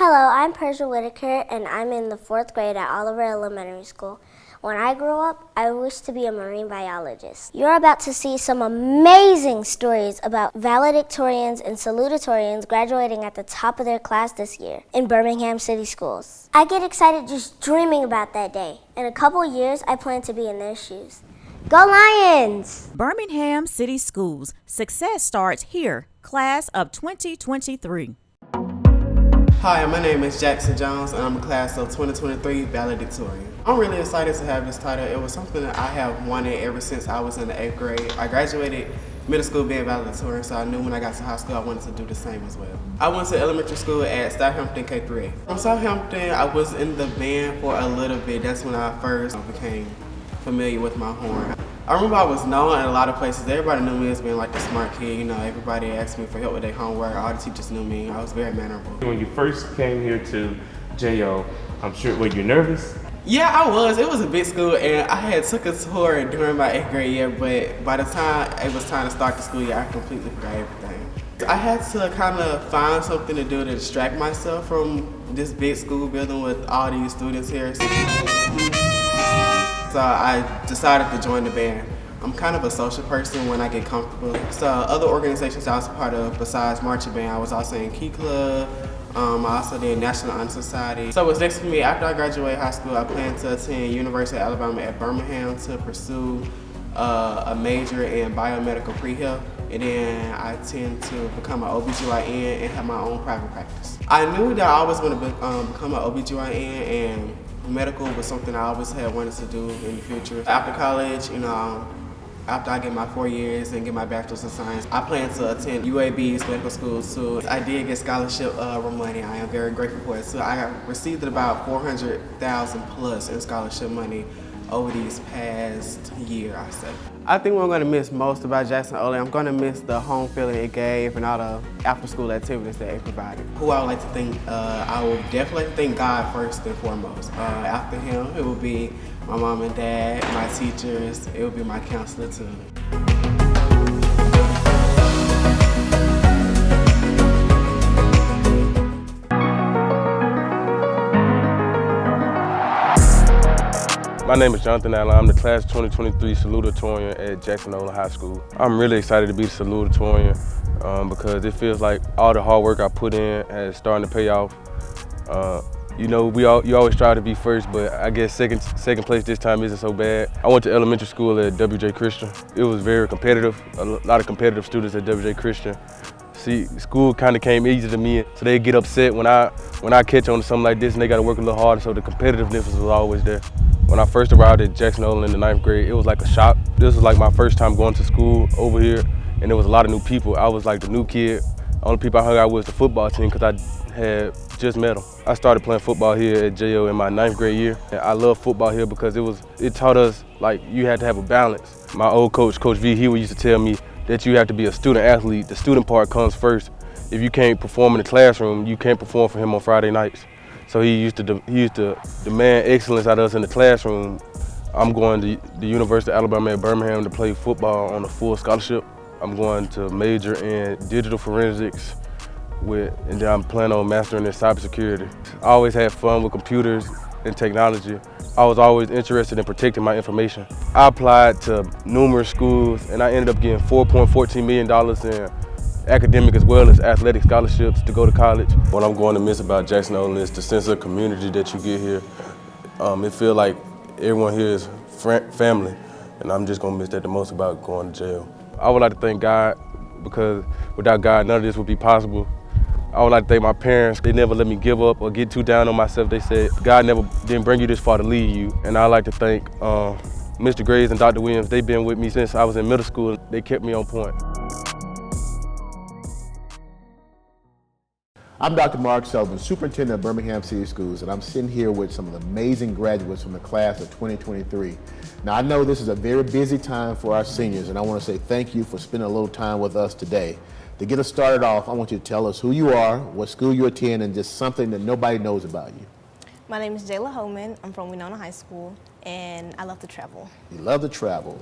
Hello, I'm Persia Whitaker, and I'm in the 4th grade at Oliver Elementary School. When I grow up, I wish to be a marine biologist. You're about to see some amazing stories about valedictorians and salutatorians graduating at the top of their class this year in Birmingham City Schools. I get excited just dreaming about that day. In a couple years, I plan to be in their shoes. Go Lions! Birmingham City Schools. Success starts here. Class of 2023. Hi, my name is Jackson Jones, and I'm a class of 2023 valedictorian. I'm really excited to have this title. It was something that I have wanted ever since I was in the 8th grade. I graduated middle school being valedictorian, so I knew when I got to high school I wanted to do the same as well. I went to elementary school at Southampton K-3. From Southampton, I was in the band for a little bit. That's when I first became familiar with my horn. I remember I was known at a lot of places. Everybody knew me as being like the smart kid. You know, everybody asked me for help with their homework. All the teachers knew me. I was very mannerable. When you first came here to JO, I'm sure, were you nervous? Yeah, I was. It was a big school, and I had took a tour during my 8th grade year, but by the time it was time to start the school year, I completely forgot everything. I had to kind of find something to do to distract myself from this big school building with all these students here. So I decided to join the band. I'm kind of a social person when I get comfortable. So other organizations I was a part of besides marching band, I was also in Key Club. I also did National Honor Society. So what's next for me, after I graduate high school, I plan to attend University of Alabama at Birmingham to pursue a major in biomedical pre-health. And then I tend to become an OBGYN and have my own private practice. I knew that I always want to become an OBGYN, and medical was something I always had wanted to do in the future. After college, after I get my 4 years and get my bachelor's in science, I plan to attend UAB's medical school too. I did get scholarship money. I am very grateful for it. So I have received about $400,000 plus in scholarship money over these past year, I say. I think what I'm gonna miss most about Jackson-Olin, I'm gonna miss the home feeling it gave and all the after-school activities that it provided. Who I would like to thank, I would definitely like to thank God first and foremost. After him, it would be my mom and dad, my teachers, it would be my counselor too. My name is Jonathan Allen. I'm the class 2023 salutatorian at Jackson-Olin High School. I'm really excited to be the salutatorian because it feels like all the hard work I put in is starting to pay off. You always try to be first, but I guess second place this time isn't so bad. I went to elementary school at WJ Christian. It was very competitive, a lot of competitive students at WJ Christian. See, school kind of came easy to me, so they get upset when I catch on to something like this and they got to work a little harder, so the competitiveness was always there. When I first arrived at Jackson-Olin in the 9th grade, it was like a shock. This was like my first time going to school over here, and there was a lot of new people. I was like the new kid. The only people I hung out with was the football team because I had just met them. I started playing football here at JO in my 9th grade year. I love football here because it taught us like you had to have a balance. My old coach, Coach V, he used to tell me that you have to be a student athlete. The student part comes first. If you can't perform in the classroom, you can't perform for him on Friday nights. So he used to demand excellence out of us in the classroom. I'm going to the University of Alabama at Birmingham to play football on a full scholarship. I'm going to major in digital forensics and then I'm planning on mastering in cybersecurity. I always had fun with computers and technology. I was always interested in protecting my information. I applied to numerous schools and I ended up getting $4.14 million in academic as well as athletic scholarships to go to college. What I'm going to miss about Jackson-Olin is the sense of community that you get here. It feels like everyone here is family, and I'm just going to miss that the most about going to jail. I would like to thank God because without God, none of this would be possible. I would like to thank my parents. They never let me give up or get too down on myself. They said, God didn't bring you this far to lead you. And I'd like to thank Mr. Graves and Dr. Williams. They've been with me since I was in middle school. They kept me on point. I'm Dr. Mark Sullivan, Superintendent of Birmingham City Schools, and I'm sitting here with some of the amazing graduates from the class of 2023. Now, I know this is a very busy time for our seniors, and I want to say thank you for spending a little time with us today. To get us started off, I want you to tell us who you are, what school you attend, and just something that nobody knows about you. My name is Jayla Holman. I'm from Winona High School, and I love to travel. You love to travel.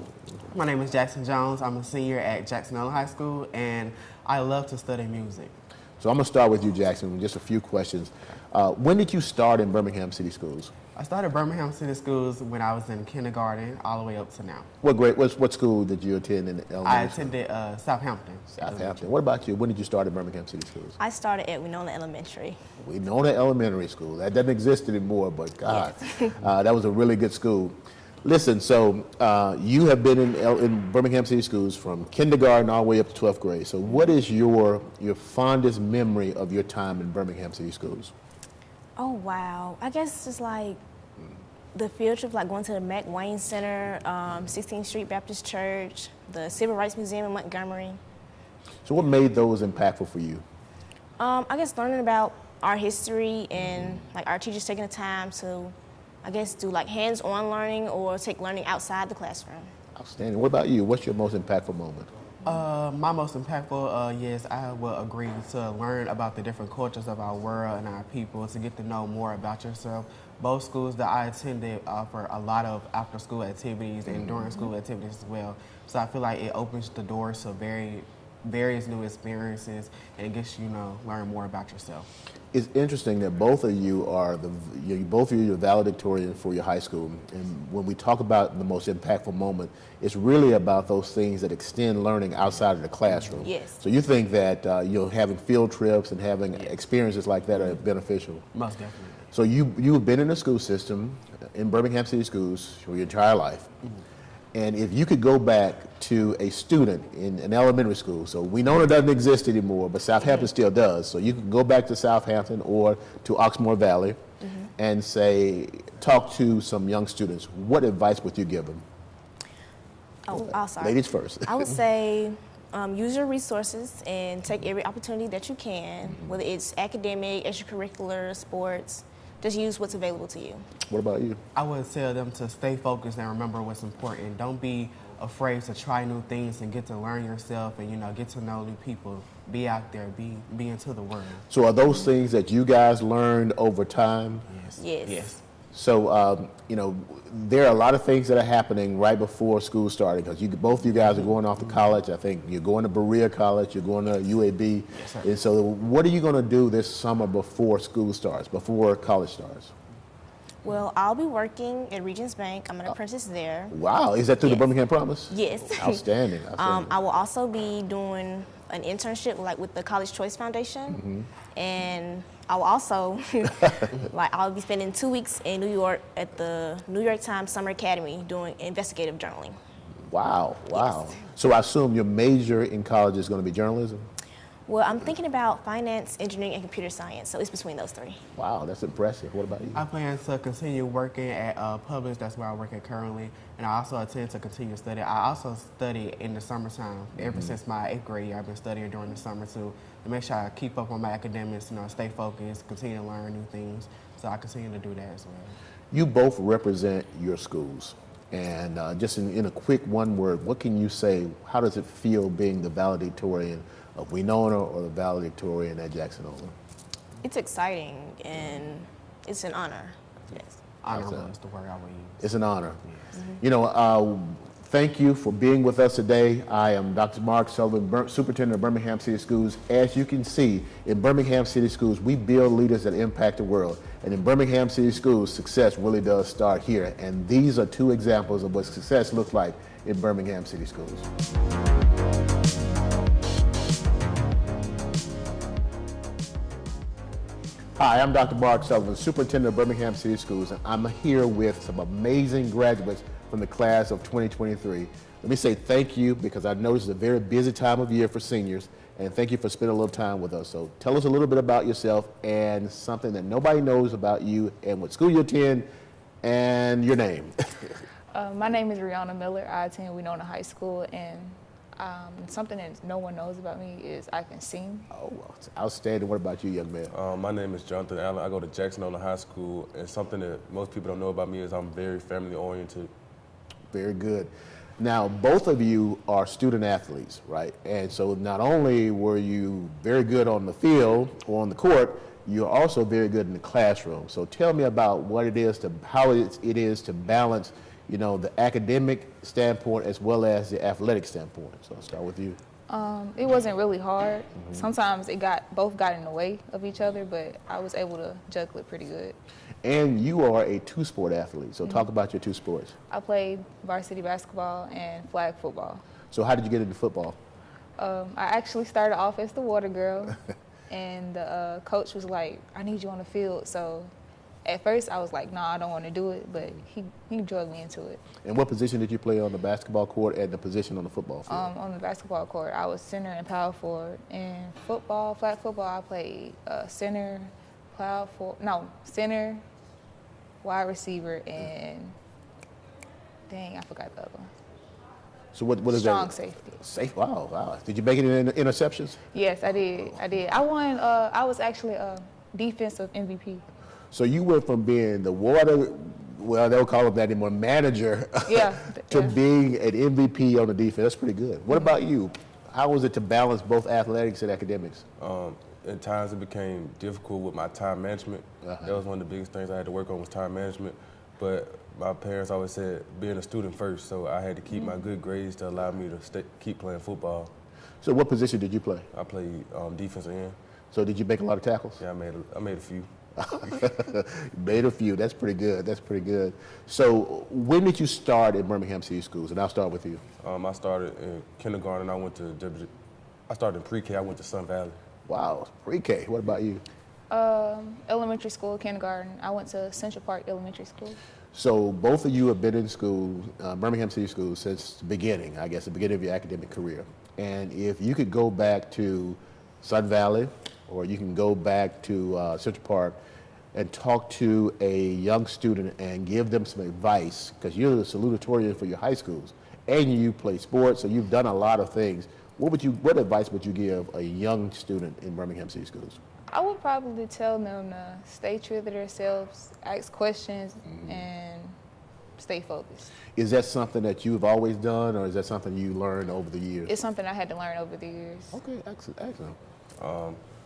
My name is Jackson Jones. I'm a senior at Jackson-Olin High School, and I love to study music. So I'm going to start with you, Jackson, with just a few questions. When did you start in Birmingham City Schools? I started Birmingham City Schools when I was in kindergarten all the way up to now. What school did you attend in elementary I attended Southampton. Southampton. What about you? When did you start at Birmingham City Schools? I started at Winona Elementary. Winona Elementary School. That doesn't exist anymore, but God, that was a really good school. Listen, so you have been in Birmingham City Schools from kindergarten all the way up to 12th grade. So what is your fondest memory of your time in Birmingham City Schools? Oh, wow. I guess it's like the field trip, like going to the McWayne Center, 16th Street Baptist Church, the Civil Rights Museum in Montgomery. So what made those impactful for you? I guess learning about our history and like our teachers taking the time to, I guess, do like hands-on learning or take learning outside the classroom. Outstanding. What about you? What's your most impactful moment? My most impactful, yes, I will agree, to learn about the different cultures of our world and our people, to get to know more about yourself. Both schools that I attended offer a lot of after-school activities and during-school activities as well. So I feel like it opens the doors to various new experiences and gets you learn more about yourself. It's interesting that both of you are both of you are valedictorian for your high school, and when we talk about the most impactful moment, it's really about those things that extend learning outside of the classroom. Yes. So you think that having field trips and having experiences like that are beneficial? Most definitely. So you've been in the school system in Birmingham City Schools for your entire life. And if you could go back to a student in an elementary school, so we know it doesn't exist anymore, but Southampton still does. So you can go back to Southampton or to Oxmoor Valley and talk to some young students. What advice would you give them? Oh, sorry. Ladies first. I would say use your resources and take every opportunity that you can, whether it's academic, extracurricular, sports. Just use what's available to you. What about you? I would tell them to stay focused and remember what's important. Don't be afraid to try new things and get to learn yourself and get to know new people. Be out there, be into the world. So are those things that you guys learned over time? Yes. Yes. So, there are a lot of things that are happening right before school started, because both of you guys are going off to college. I think you're going to Berea College, you're going to UAB. Yes, sir. And so what are you going to do this summer before school starts, before college starts? Well, I'll be working at Regions Bank. I'm an apprentice there. Wow, is that through the Yes. Birmingham Promise? Yes. Outstanding. I will also be doing an internship with the College Choice Foundation, and I will also I'll be spending 2 weeks in New York at the New York Times Summer Academy doing investigative journaling. Wow. So I assume your major in college is going to be journalism? Well, I'm thinking about finance, engineering, and computer science, so it's between those three. Wow, that's impressive. What about you? I plan to continue working at Publix. That's where I work at currently. And I also intend to continue studying. I also study in the summertime. Ever since my 8th grade year, I've been studying during the summer to make sure I keep up on my academics, stay focused, continue to learn new things. So I continue to do that as well. You both represent your schools. And just in a quick one word, what can you say? How does it feel being the valedictorian of Winona or the valedictorian at Jackson-Olin? It's exciting and it's an honor. Yes. Honorable is the word I would use. It's an honor. Yes. Thank you for being with us today. I am Dr. Mark Sullivan, Superintendent of Birmingham City Schools. As you can see, in Birmingham City Schools, we build leaders that impact the world. And in Birmingham City Schools, success really does start here. And these are two examples of what success looks like in Birmingham City Schools. Hi, I'm Dr. Mark Sullivan, Superintendent of Birmingham City Schools, and I'm here with some amazing graduates from the class of 2023. Let me say thank you, because I know this is a very busy time of year for seniors, and thank you for spending a little time with us. So tell us a little bit about yourself and something that nobody knows about you and what school you attend and your name. My name is Rihanna Miller. I attend Winona High School, and something that no one knows about me is I can sing. Oh, it's outstanding. What about you, young man? My name is Jonathan Allen. I go to Jackson-Olin High School, and something that most people don't know about me is I'm very family-oriented. Very good. Now, both of you are student athletes, right? And so not only were you very good on the field or on the court, you're also very good in the classroom. So tell me about how it is to balance, the academic standpoint as well as the athletic standpoint. So I'll start with you. It wasn't really hard. Sometimes both got in the way of each other, but I was able to juggle it pretty good. And you are a two-sport athlete, so talk about your two sports. I played varsity basketball and flag football. So how did you get into football? I actually started off as the water girl, and the coach was like, "I need you on the field." So at first I was like, "Nah, I don't want to do it," but he drugged me into it. And what position did you play on the basketball court and the position on the football field? On the basketball court, I was center and power forward. In football, flag football, I played center, center, wide receiver, and dang, I forgot the other one. So what is Strong that? safety. Safe. Wow. Did you make any interceptions? Yes, I did. I won. I was actually a defensive MVP. So you went from being the water, well, they don't call it that anymore, manager, Yeah. to being an MVP on the defense. That's pretty good. What about you? How was it to balance both athletics and academics? At times it became difficult with my time management. That was one of the biggest things I had to work on was time management. But my parents always said being a student first, so I had to keep my good grades to allow me to keep playing football. So what position did you play? I played defensive end. So did you make a lot of tackles? Yeah, I made a few. Made a few. That's pretty good. So when did you start at Birmingham City Schools? And I'll start with you. I started in kindergarten. I started in pre-K. I went to Sun Valley. Wow, pre-K. What about you? Elementary school, kindergarten. I went to Central Park Elementary School. So both of you have been in school, Birmingham City Schools, since the beginning, I guess, the beginning of your academic career. And if you could go back to Sun Valley, or you can go back to Central Park and talk to a young student and give them some advice, because you're the salutatorian for your high schools, and you play sports, so you've done a lot of things. What advice would you give a young student in Birmingham City Schools? I would probably tell them to stay true to themselves, ask questions, and stay focused. Is that something that you've always done, or is that something you learned over the years? It's something I had to learn over the years. Okay, excellent.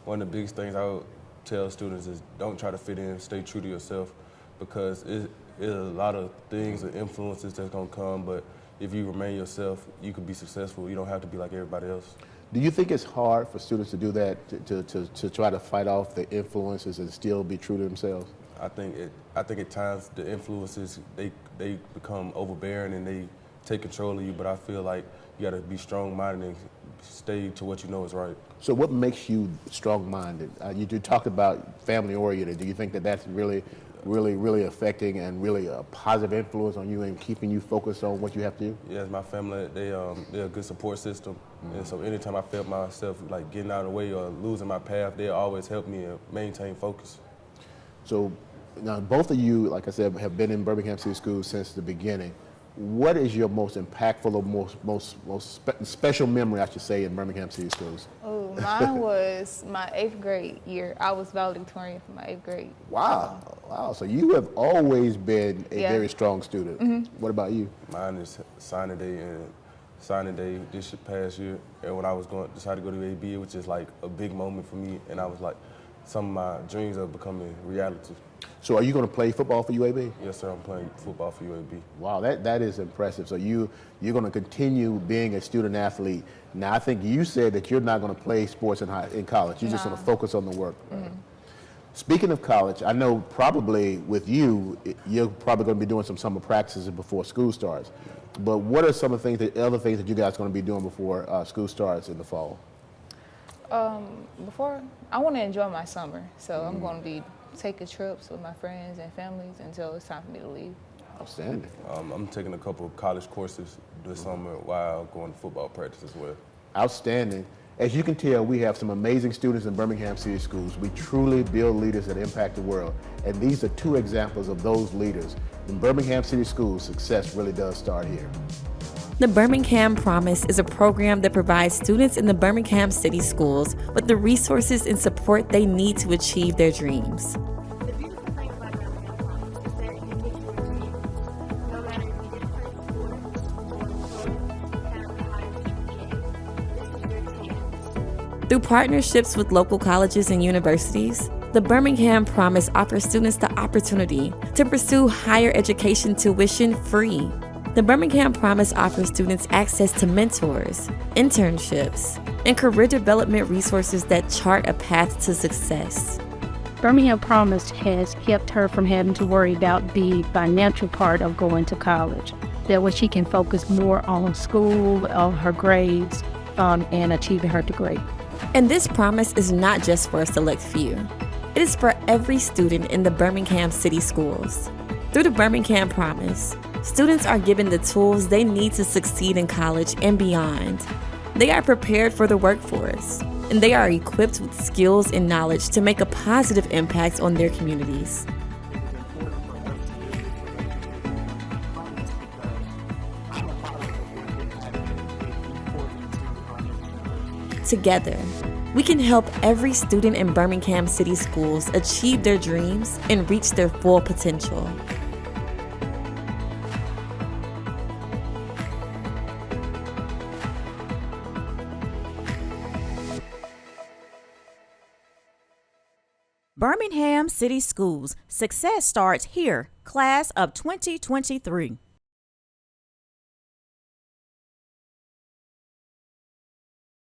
One of the biggest things I would tell students is don't try to fit in, stay true to yourself, because it's a lot of things and influences that's gonna come, but if you remain yourself, you can be successful. You don't have to be like everybody else. Do you think it's hard for students to do that, to try to fight off the influences and still be true to themselves? I think at times the influences, they become overbearing and they take control of you, but I feel like you gotta be strong-minded and stay to what you know is right. So what makes you strong-minded? You talked about family-oriented. Do you think that that's really affecting and really a positive influence on you and keeping you focused on what you have to do? Yes, my family, they're a good support system. And so anytime I felt myself like getting out of the way or losing my path, they always help me maintain focus. So now both of you, like I said, have been in Birmingham City Schools since the beginning. What is your most impactful or most special memory, I should say, in Birmingham City Schools? Oh, mine was my 8th grade year. I was valedictorian for my 8th grade. Wow. So you have always been a very strong student. What about you? Mine is signing day this past year. And when I was decided to go to UAB, it was just like a big moment for me. And I was like, some of my dreams are becoming reality. So are you going to play football for UAB? Yes, sir. I'm playing football for UAB. Wow, that is impressive. So you're going to continue being a student athlete. Now, I think you said that you're not going to play sports in college. You're just going to focus on the work. Right? Speaking of college, I know probably with you, you're probably going to be doing some summer practices before school starts. But what are some of the other things that you guys are going to be doing before school starts in the fall? Before, I want to enjoy my summer, so I'm going to be taking trips with my friends and families until it's time for me to leave. Outstanding. I'm taking a couple of college courses this summer while going to football practice as well. Outstanding. As you can tell, we have some amazing students in Birmingham City Schools. We truly build leaders that impact the world. And these are two examples of those leaders. In Birmingham City Schools, success really does start here. The Birmingham Promise is a program that provides students in the Birmingham City Schools with the resources and support they need to achieve their dreams. The beautiful thing about Birmingham Promise is that you can get your dreams no matter if you didn't play sport or have the highest GPA. This is your chance. Through partnerships with local colleges and universities, the Birmingham Promise offers students the opportunity to pursue higher education tuition free. The Birmingham Promise offers students access to mentors, internships, and career development resources that chart a path to success. Birmingham Promise has kept her from having to worry about the financial part of going to college. That way she can focus more on school, on her grades, and achieving her degree. And this promise is not just for a select few. It is for every student in the Birmingham City Schools. Through the Birmingham Promise, students are given the tools they need to succeed in college and beyond. They are prepared for the workforce, and they are equipped with skills and knowledge to make a positive impact on their communities. Together, we can help every student in Birmingham City Schools achieve their dreams and reach their full potential. Birmingham City Schools. Success starts here. Class of 2023.